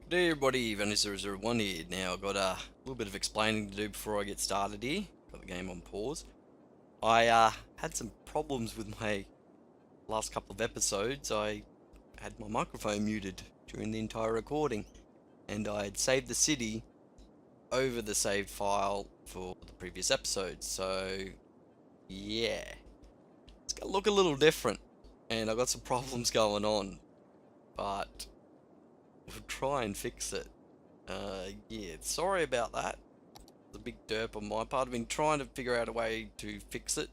Hey everybody, Vanessa001 here. Now, I've got a little bit of explaining to do before I get started here. Got the game on pause. I had some problems with my last couple of episodes. I had my microphone muted during the entire recording, and I had saved the city over the saved file for the previous episode. So, yeah, it's gonna look a little different, and I've got some problems going on, but we'll try and fix it. Yeah, sorry about that. The big derp on my part. I've been trying to figure out a way to fix it.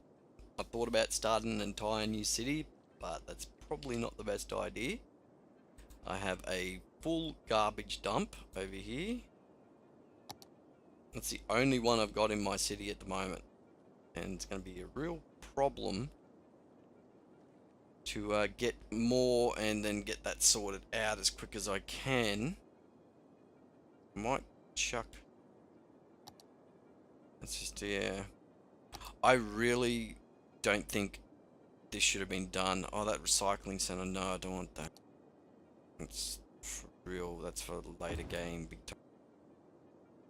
I thought about starting an entire new city, but that's probably not the best idea. I have a full garbage dump over here. That's the only one I've got in my city at the moment. And it's going to be a real problem to get more and then get that sorted out as quick as I can. Might chuck... That's just, yeah. I really don't think this should have been done. Oh, that recycling center. No, I don't want that. It's for real. That's for a later game. Big time.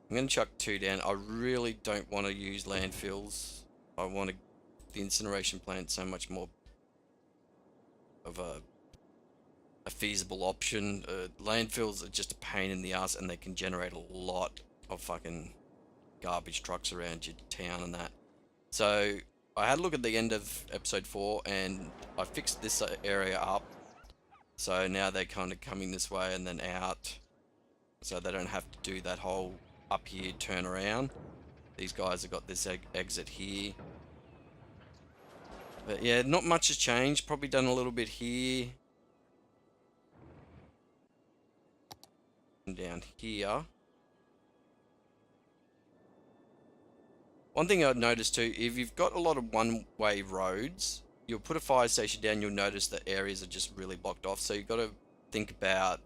I'm going to chuck 2 down. I really don't want to use landfills. I want the incineration plant so much more of a feasible option. Landfills are just a pain in the ass, and they can generate a lot of fucking garbage trucks around your town and that. So I had a look at the end of episode 4 and I fixed this area up. So now they're kind of coming this way and then out. So they don't have to do that whole up here turn around. These guys have got this exit here. But yeah, not much has changed. Probably done a little bit here. And down here. One thing I've noticed too, if you've got a lot of one-way roads, you'll put a fire station down, you'll notice that areas are just really blocked off. So you've got to think about,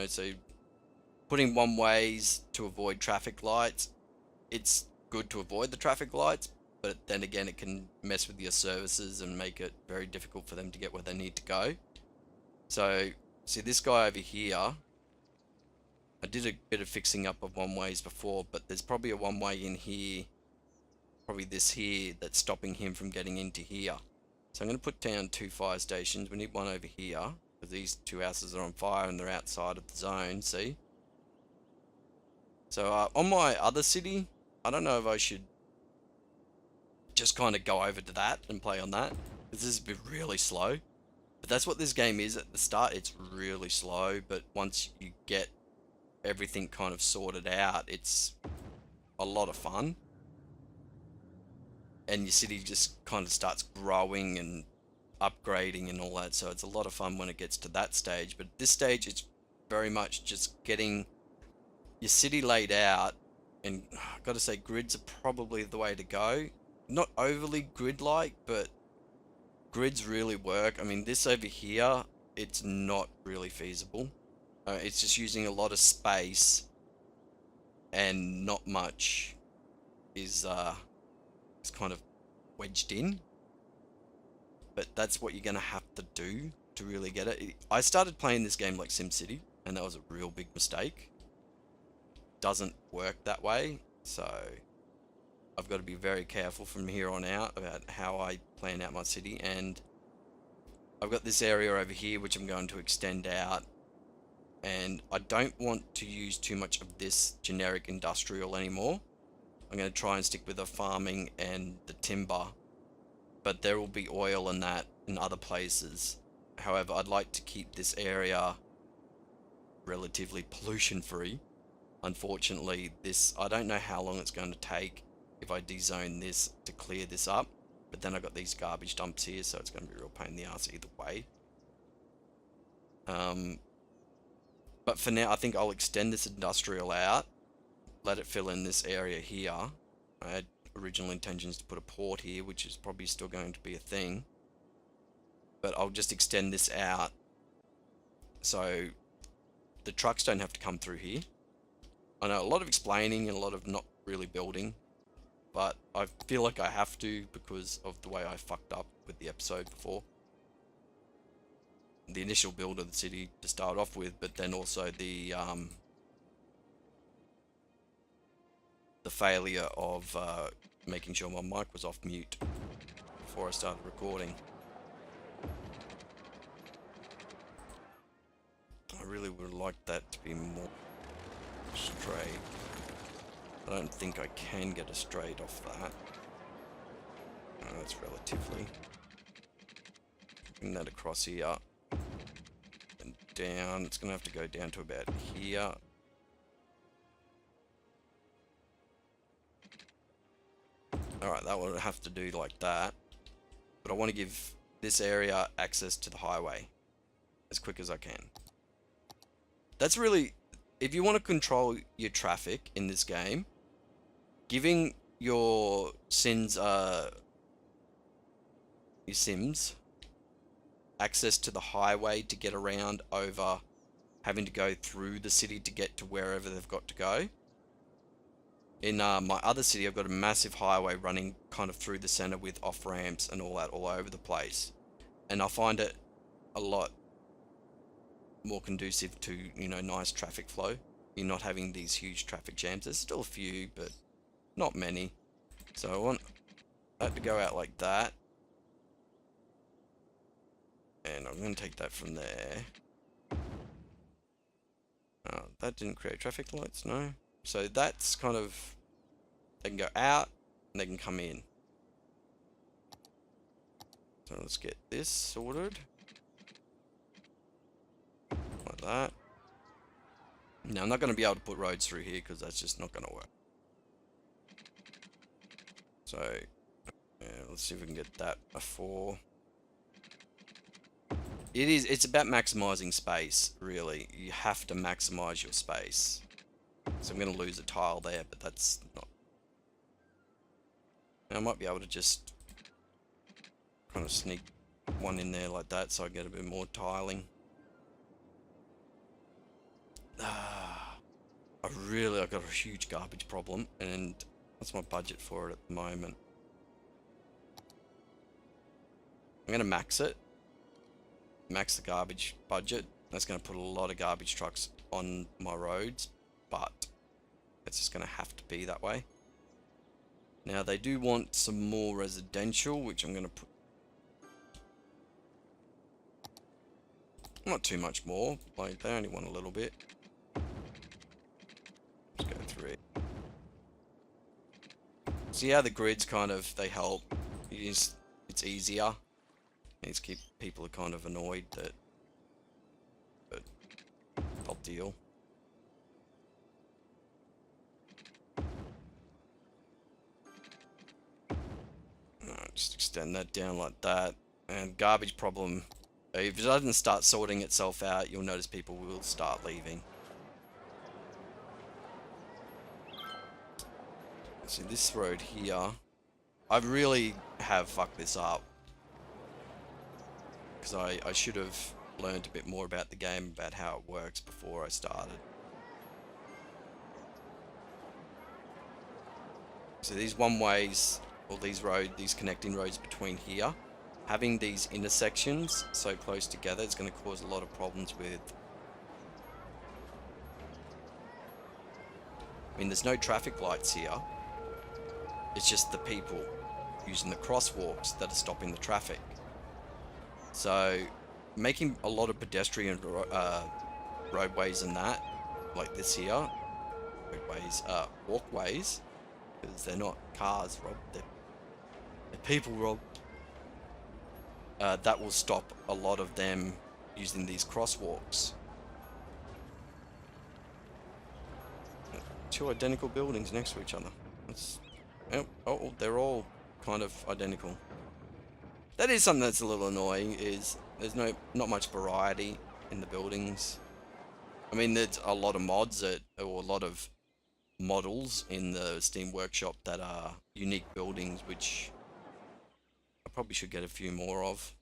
so putting one-ways to avoid traffic lights. It's good to avoid the traffic lights, but then again, it can mess with your services and make it very difficult for them to get where they need to go. So, see this guy over here, I did a bit of fixing up of one-ways before, but there's probably a one-way in here, probably this here, that's stopping him from getting into here. So I'm going to put down 2 fire stations. We need one over here, because these 2 houses are on fire and they're outside of the zone, see? So on my other city, I don't know if I should just kind of go over to that and play on that, because this has been really slow. But that's what this game is. At the start, it's really slow, but once you get everything kind of sorted out, it's a lot of fun, and your city just kind of starts growing and upgrading and all that. So it's a lot of fun when it gets to that stage. But at this stage, it's very much just getting your city laid out, and I've got to say, grids are probably the way to go. Not overly grid-like, but grids really work. I mean, this over here, it's not really feasible. It's just using a lot of space, and not much is kind of wedged in. But that's what you're gonna have to do to really get it. I started playing this game like SimCity, and that was a real big mistake. Doesn't work that way, so I've got to be very careful from here on out about how I plan out my city. And I've got this area over here which I'm going to extend out. And I don't want to use too much of this generic industrial anymore. I'm going to try and stick with the farming and the timber, but there will be oil and that in other places. However, I'd like to keep this area relatively pollution free. Unfortunately, I don't know how long it's going to take if I dezone this to clear this up, but then I've got these garbage dumps here, so it's going to be a real pain in the ass either way. But for now, I think I'll extend this industrial out, let it fill in this area here. I had original intentions to put a port here, which is probably still going to be a thing. But I'll just extend this out so the trucks don't have to come through here. I know a lot of explaining and a lot of not really building, but I feel like I have to because of the way I fucked up with the episode before. the initial build of the city to start off with, but then also the failure of making sure my mic was off mute before I started recording. I really would like that to be more straight. I don't think I can get a straight off that. That's relatively. Bring that across here. And down. It's going to have to go down to about here. Alright, that will have to do like that. But I want to give this area access to the highway as quick as I can. That's really... If you want to control your traffic in this game, giving your Sims access to the highway to get around over having to go through the city to get to wherever they've got to go. In my other city, I've got a massive highway running kind of through the center with off-ramps and all that all over the place. And I find it a lot more conducive to, you know, nice traffic flow. You're not having these huge traffic jams. There's still a few, but not many. So I want that to go out like that. And I'm going to take that from there. That didn't create traffic lights, no. So that's kind of, they can go out and they can come in. So let's get this sorted. Like that. Now I'm not going to be able to put roads through here because that's just not going to work. So yeah, let's see if we can get that before. It's about maximizing space, really. You have to maximize your space. So I'm going to lose a tile there, but that's not... Now I might be able to just kind of sneak one in there like that so I get a bit more tiling. I've got a huge garbage problem, and what's my budget for it at the moment? I'm going to max it. Max the garbage budget. That's going to put a lot of garbage trucks on my roads, but it's just going to have to be that way. Now they do want some more residential, which I'm going to put not too much more, like they only want a little bit. Let's go through it. See how the grids kind of, they help. It's easier. These people are kind of annoyed that, but I'll deal. Just extend that down like that. And garbage problem, if it doesn't start sorting itself out, you'll notice people will start leaving. See this road here, I really have fucked this up. Because I should have learned a bit more about the game, about how it works before I started. So these one-ways, or these connecting roads between here, having these intersections so close together is going to cause a lot of problems with... I mean, there's no traffic lights here. It's just the people using the crosswalks that are stopping the traffic. So, making a lot of pedestrian roadways and that, like this here, roadways, walkways, because they're not cars, Rob, they're people, Rob. That will stop a lot of them using these crosswalks. Two identical buildings next to each other. That's, oh, they're all kind of identical. That is something that's a little annoying, is there's not much variety in the buildings. I mean, there's a lot of mods or a lot of models in the Steam Workshop that are unique buildings, which I probably should get a few more of.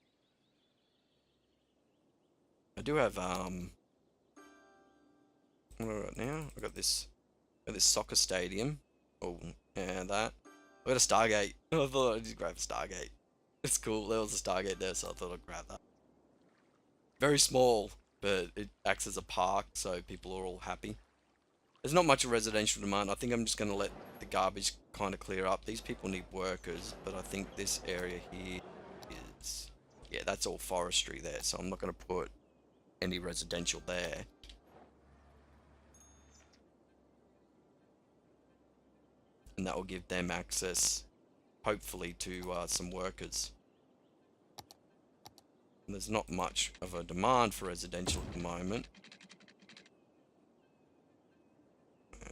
I do have, what have I got now? I got this soccer stadium. Oh, yeah, that. I got a Stargate. I thought I'd just grab a Stargate. It's cool. There was a Stargate there, so I thought I'd grab that. Very small, but it acts as a park, so people are all happy. There's not much residential demand. I think I'm just going to let the garbage kind of clear up. These people need workers, but I think this area here is... Yeah, that's all forestry there, so I'm not going to put any residential there. And that will give them access, hopefully, to some workers. And there's not much of a demand for residential at the moment.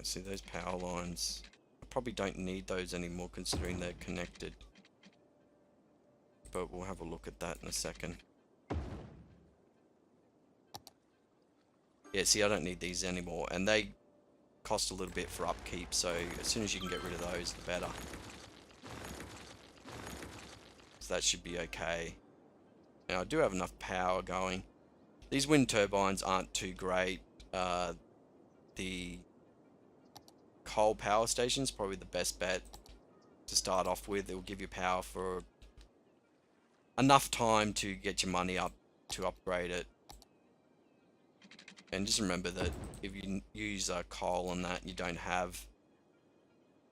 See those power lines? I probably don't need those anymore considering they're connected. But we'll have a look at that in a second. Yeah, see, I don't need these anymore, and they cost a little bit for upkeep, so as soon as you can get rid of those, the better. So that should be okay. Now, I do have enough power going. These wind turbines aren't too great. The coal power station is probably the best bet to start off with. It will give you power for enough time to get your money up to upgrade it. And just remember that if you use coal and that, you don't have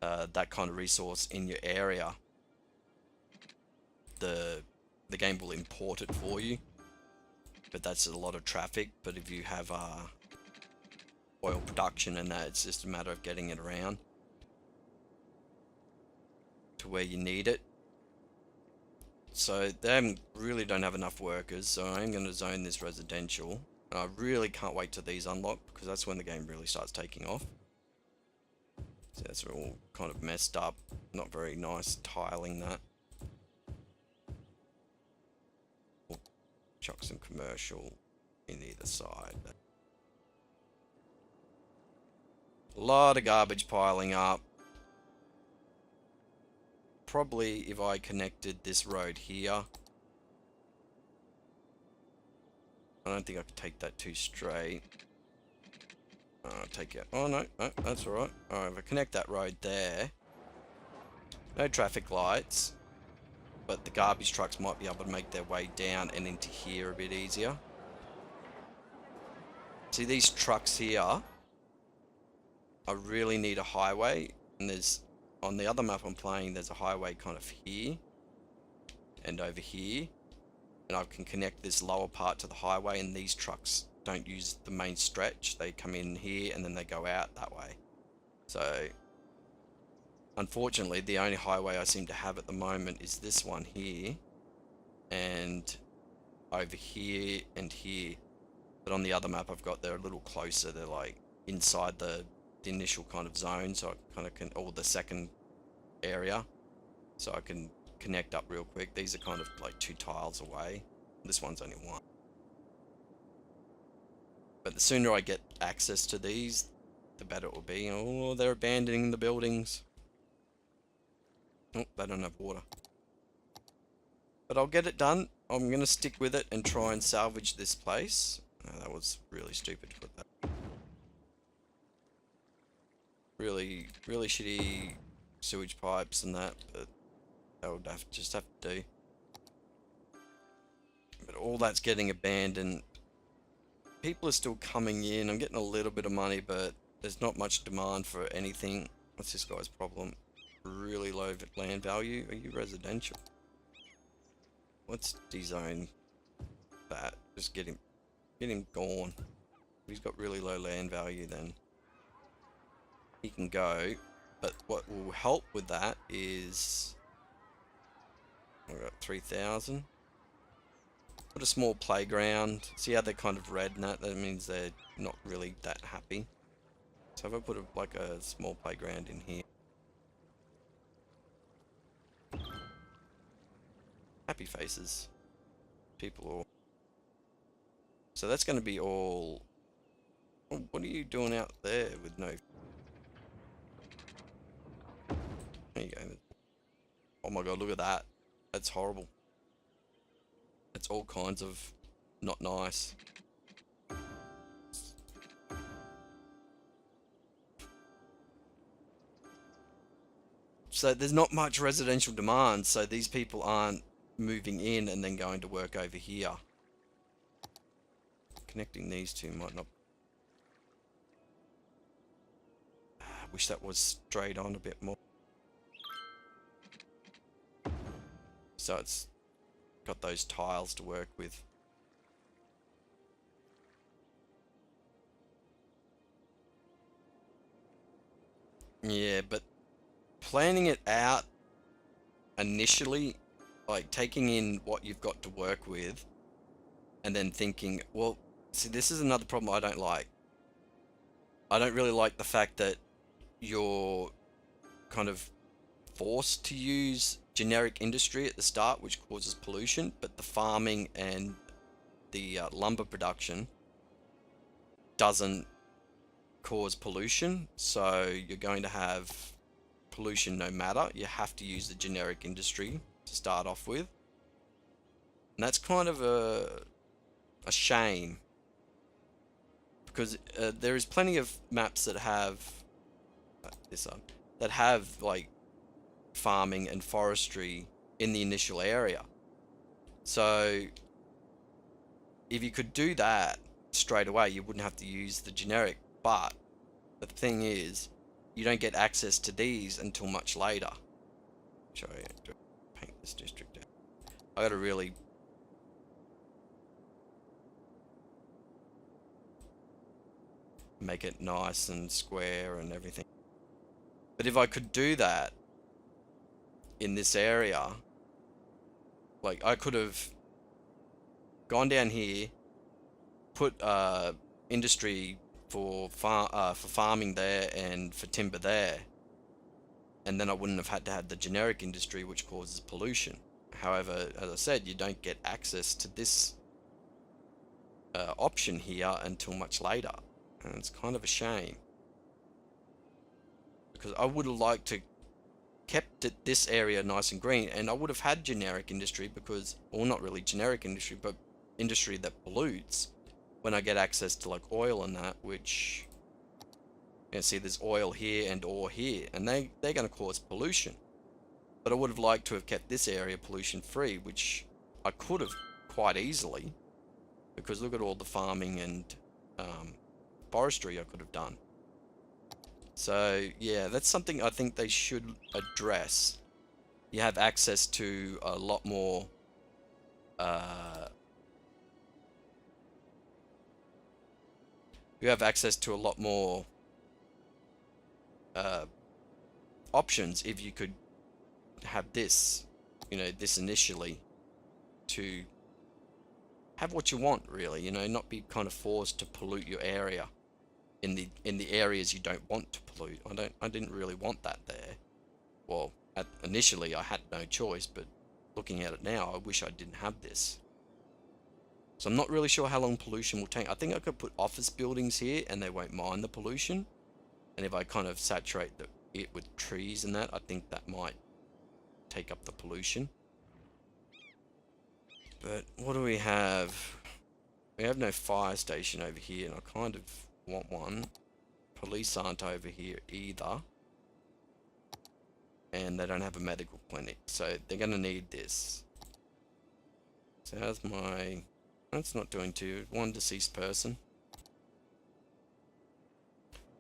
that kind of resource in your area, the game will import it for you. But that's a lot of traffic. But if you have oil production and that, it's just a matter of getting it around to where you need it. So they really don't have enough workers, so I'm going to zone this residential. And I really can't wait till these unlock, because that's when the game really starts taking off. So that's all kind of messed up, not very nice tiling that. We'll chuck some commercial in either side. A lot of garbage piling up. Probably if I connected this road here. I don't think I could take that too straight. I'll take it. Oh no, no, that's alright. Alright, if I connect that road there. No traffic lights. But the garbage trucks might be able to make their way down and into here a bit easier. See these trucks here? I really need a highway. And there's, on the other map I'm playing, there's a highway kind of here. And over here. And I can connect this lower part to the highway, and these trucks don't use the main stretch. They come in here and then they go out that way. So unfortunately the only highway I seem to have at the moment is this one here and over here and here. But on the other map I've got, they're a little closer. They're like inside the initial kind of zone, so I kind of can, or the second area, so I can connect up real quick. These are kind of like 2 tiles away. This one's only 1. But the sooner I get access to these, the better it will be. Oh, they're abandoning the buildings. Oh, they don't have water. But I'll get it done. I'm going to stick with it and try and salvage this place. Oh, that was really stupid to put that. Really, really shitty sewage pipes and that, but that would just have to do. But all that's getting abandoned. People are still coming in. I'm getting a little bit of money, but there's not much demand for anything. What's this guy's problem? Really low land value. Are you residential? Let's dezone that. Just get him gone. If he's got really low land value, then he can go. But what will help with that is we've got 3,000. Put a small playground. See how they're kind of red and that? That means they're not really that happy. So if I put like a small playground in here. Happy faces. People all. So that's going to be all. Oh, what are you doing out there with no? There you go. Oh my god, look at that. That's horrible. It's all kinds of not nice. So there's not much residential demand, so these people aren't moving in and then going to work over here. connecting these two might not. I wish that was straight on a bit more. So it's got those tiles to work with. Yeah, but planning it out initially, like taking in what you've got to work with, and then thinking, well, see, this is another problem I don't like. I don't really like the fact that you're kind of forced to use generic industry at the start, which causes pollution, but the farming and the lumber production doesn't cause pollution, so you're going to have pollution no matter. You have to use the generic industry to start off with, and that's kind of a shame, because there is plenty of maps that have this one that have like farming and forestry in the initial area. So if you could do that straight away, you wouldn't have to use the generic. But the thing is, you don't get access to these until much later. Sorry, paint this district out. I gotta really make it nice and square and everything. But if I could do that in this area, like I could have gone down here, put industry for farming there and for timber there, and then I wouldn't have had to have the generic industry, which causes pollution. However, as I said, you don't get access to this option here until much later, and it's kind of a shame, because I would have liked to kept this area nice and green, and I would have had generic industry, because, or not really generic industry, but industry that pollutes, when I get access to like oil and that, which, you know, see there's oil here and ore here, and they're going to cause pollution. But I would have liked to have kept this area pollution free, which I could have quite easily, because look at all the farming and forestry I could have done. So yeah, that's something I think they should address. You have access to a lot more options if you could have this, you know, this initially, to have what you want, really, you know, not be kind of forced to pollute your area in the areas you don't want to pollute. I didn't really want that there. Well, initially I had no choice, but looking at it now, I wish I didn't have this. So I'm not really sure how long pollution will take. I think I could put office buildings here and they won't mind the pollution. And if I kind of saturate it with trees and that, I think that might take up the pollution. But what do we have? We have no fire station over here, and I kind of want one. Police aren't over here either. And they don't have a medical clinic, so they're going to need this. So how's my... That's not doing too... One deceased person.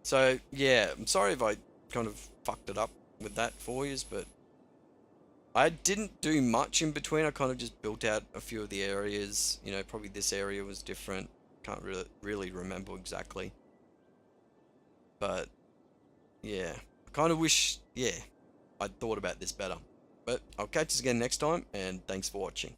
So, yeah, I'm sorry if I kind of fucked it up with that for you, but I didn't do much in between. I kind of just built out a few of the areas. You know, probably this area was different. Can't really remember exactly. But, yeah. I kind of wish, yeah, I'd thought about this better. But I'll catch us again next time, and thanks for watching.